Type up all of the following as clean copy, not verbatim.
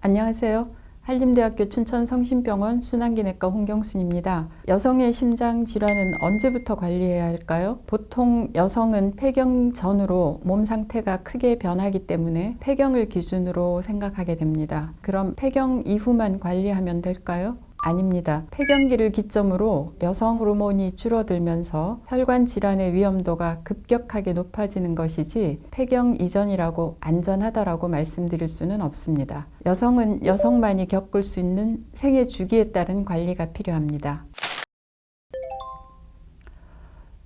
안녕하세요. 한림대학교 춘천성심병원 순환기내과 홍경순입니다. 여성의 심장 질환은 언제부터 관리해야 할까요? 보통 여성은 폐경 전후로 몸 상태가 크게 변하기 때문에 폐경을 기준으로 생각하게 됩니다. 그럼 폐경 이후만 관리하면 될까요? 아닙니다. 폐경기를 기점으로 여성 호르몬이 줄어들면서 혈관 질환의 위험도가 급격하게 높아지는 것이지 폐경 이전이라고 안전하다라고 말씀드릴 수는 없습니다. 여성은 여성만이 겪을 수 있는 생애 주기에 따른 관리가 필요합니다.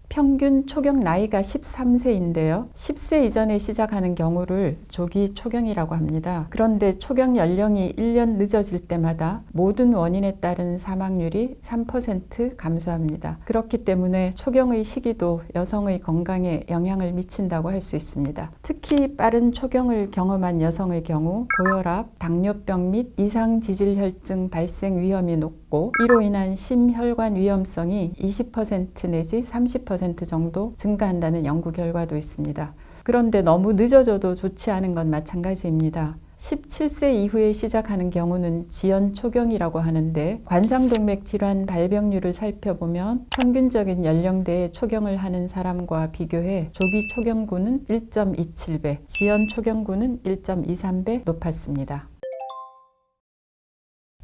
평균 초경 나이가 13세인데요. 10세 이전에 시작하는 경우를 조기 초경이라고 합니다. 그런데 초경 연령이 1년 늦어질 때마다 모든 원인에 따른 사망률이 3% 감소합니다. 그렇기 때문에 초경의 시기도 여성의 건강에 영향을 미친다고 할 수 있습니다. 특히 빠른 초경을 경험한 여성의 경우 고혈압, 당뇨병 및 이상지질혈증 발생 위험이 높고 이로 인한 심혈관 위험성이 20% 내지 30% 정도 증가한다는 연구 결과도 있습니다. 그런데 너무 늦어져도 좋지 않은 건 마찬가지입니다. 17세 이후에 시작하는 경우는 지연 초경이라고 하는데 관상동맥 질환 발병률을 살펴보면 평균적인 연령대에 초경을 하는 사람과 비교해 조기 초경군은 1.27배, 지연 초경군은 1.23배 높았습니다.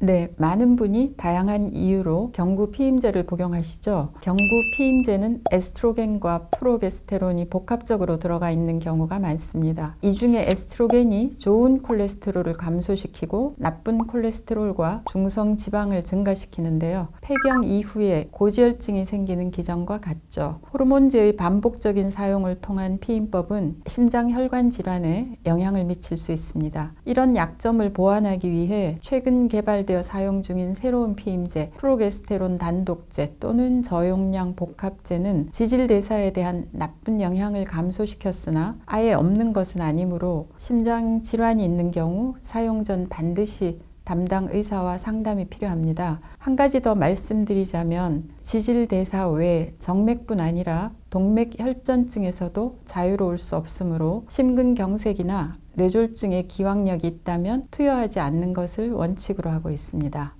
네, 많은 분이 다양한 이유로 경구 피임제를 복용하시죠. 경구 피임제는 에스트로겐과 프로게스테론이 복합적으로 들어가 있는 경우가 많습니다. 이 중에 에스트로겐이 좋은 콜레스테롤을 감소시키고 나쁜 콜레스테롤과 중성 지방을 증가시키는데요. 폐경 이후에 고지혈증이 생기는 기전과 같죠. 호르몬제의 반복적인 사용을 통한 피임법은 심장혈관 질환에 영향을 미칠 수 있습니다. 이런 약점을 보완하기 위해 최근 개발되어 사용 중인 새로운 피임제, 프로게스테론 단독제 또는 저용량 복합제는 지질대사에 대한 나쁜 영향을 감소시켰으나 아예 없는 것은 아니므로 심장 질환이 있는 경우 사용 전 반드시 담당 의사와 상담이 필요합니다. 한 가지 더 말씀드리자면 지질대사 외에 정맥뿐 아니라 동맥혈전증에서도 자유로울 수 없으므로 심근경색이나 뇌졸중의 기왕력이 있다면 투여하지 않는 것을 원칙으로 하고 있습니다.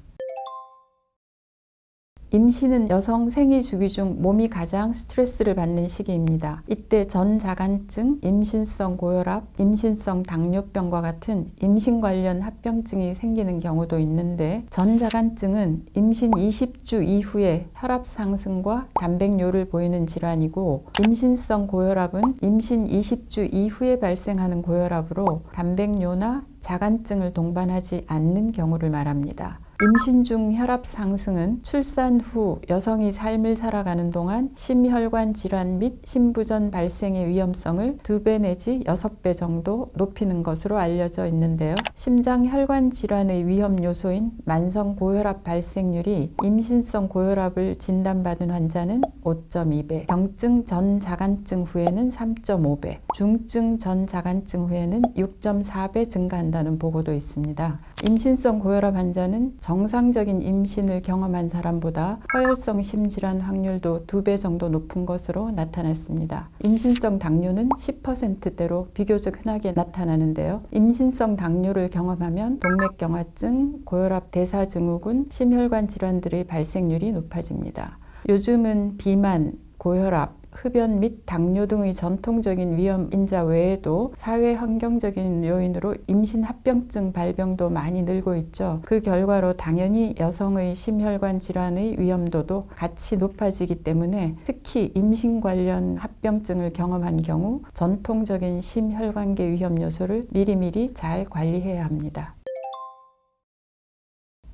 임신은 여성 생리 주기 중 몸이 가장 스트레스를 받는 시기입니다. 이때 전자간증, 임신성 고혈압, 임신성 당뇨병과 같은 임신 관련 합병증이 생기는 경우도 있는데 전자간증은 임신 20주 이후에 혈압 상승과 단백뇨를 보이는 질환이고 임신성 고혈압은 임신 20주 이후에 발생하는 고혈압으로 단백뇨나 자간증을 동반하지 않는 경우를 말합니다. 임신 중 혈압 상승은 출산 후 여성이 삶을 살아가는 동안 심혈관 질환 및 심부전 발생의 위험성을 2배 내지 6배 정도 높이는 것으로 알려져 있는데요. 심장혈관 질환의 위험 요소인 만성 고혈압 발생률이 임신성 고혈압을 진단받은 환자는 5.2배, 경증 전자간증 후에는 3.5배, 중증 전자간증 후에는 6.4배 증가한다는 보고도 있습니다. 임신성 고혈압 환자는 정상적인 임신을 경험한 사람보다 허혈성 심질환 확률도 2배 정도 높은 것으로 나타났습니다. 임신성 당뇨는 10%대로 비교적 흔하게 나타나는데요. 임신성 당뇨를 경험하면 동맥경화증, 고혈압 대사증후군, 심혈관 질환들의 발생률이 높아집니다. 요즘은 비만, 고혈압, 흡연 및 당뇨 등의 전통적인 위험 인자 외에도 사회 환경적인 요인으로 임신 합병증 발병도 많이 늘고 있죠. 그 결과로 당연히 여성의 심혈관 질환의 위험도도 같이 높아지기 때문에 특히 임신 관련 합병증을 경험한 경우 전통적인 심혈관계 위험 요소를 미리미리 잘 관리해야 합니다.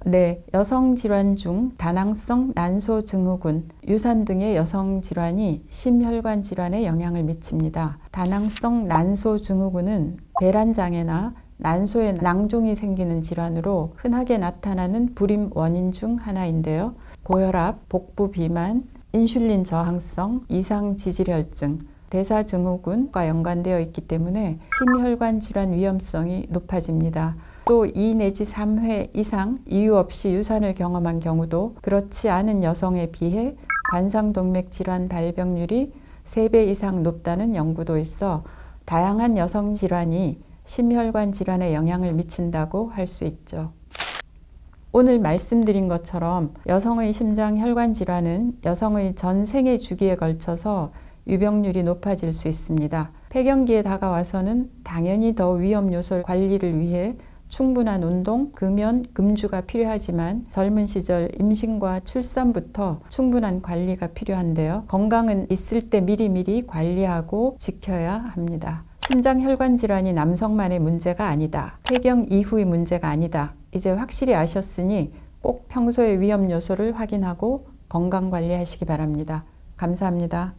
네, 여성 질환 중 다낭성 난소 증후군, 유산 등의 여성 질환이 심혈관 질환에 영향을 미칩니다. 다낭성 난소 증후군은 배란 장애나 난소에 낭종이 생기는 질환으로 흔하게 나타나는 불임 원인 중 하나인데요. 고혈압, 복부 비만, 인슐린 저항성, 이상지질혈증, 대사증후군과 연관되어 있기 때문에 심혈관 질환 위험성이 높아집니다. 또 2 내지 3회 이상 이유 없이 유산을 경험한 경우도 그렇지 않은 여성에 비해 관상동맥 질환 발병률이 3배 이상 높다는 연구도 있어 다양한 여성 질환이 심혈관 질환에 영향을 미친다고 할 수 있죠. 오늘 말씀드린 것처럼 여성의 심장혈관 질환은 여성의 전 생애 주기에 걸쳐서 유병률이 높아질 수 있습니다. 폐경기에 다가와서는 당연히 더 위험 요소 관리를 위해 충분한 운동, 금연, 금주가 필요하지만 젊은 시절 임신과 출산부터 충분한 관리가 필요한데요. 건강은 있을 때 미리미리 관리하고 지켜야 합니다. 심장혈관 질환이 남성만의 문제가 아니다. 폐경 이후의 문제가 아니다. 이제 확실히 아셨으니 꼭 평소의 위험 요소를 확인하고 건강 관리하시기 바랍니다. 감사합니다.